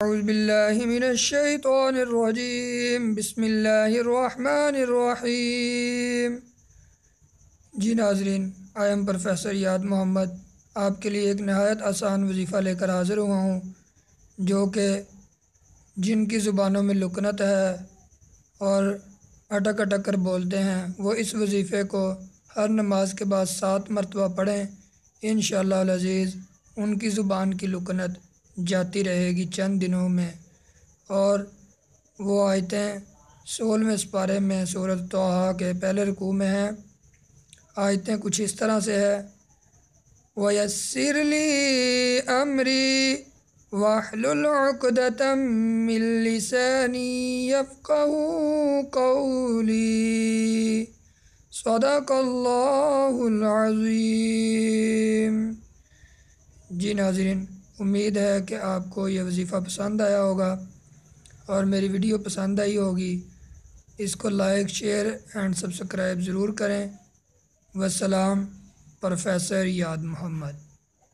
اعوذ باللہ من الشیطان الرجیم بسم اللہ الرحمن الرحیم۔ جی ناظرین، آئی ایم پروفیسر یاد محمد آپ کے لیے ایک نہایت آسان وظیفہ لے کر حاضر ہوا ہوں، جو کہ جن کی زبانوں میں لکنت ہے اور اٹک اٹک کر بولتے ہیں، وہ اس وظیفے کو ہر نماز کے بعد 7 مرتبہ پڑھیں۔ انشاءاللہ العزیز ان کی زبان کی لکنت جاتی رہے گی چند دنوں میں۔ اور وہ آیتیں 16ویں سپارے میں سورۃ طٰہٰ کے پہلے رکوع میں ہیں۔ آیتیں کچھ اس طرح سے ہے: وَيَسِّرْ لِي أَمْرِي وَاحْلُلْ عُقْدَةً مِّن لِّسَانِي يَفْقَهُوا قَوْلِي صدق اللہ العظیم۔ جی ناظرین، امید ہے کہ آپ کو یہ وظیفہ پسند آیا ہوگا اور میری ویڈیو پسند آئی ہوگی۔ اس کو لائک، شیئر اینڈ سبسکرائب ضرور کریں۔ والسلام، پروفیسر یاد محمد۔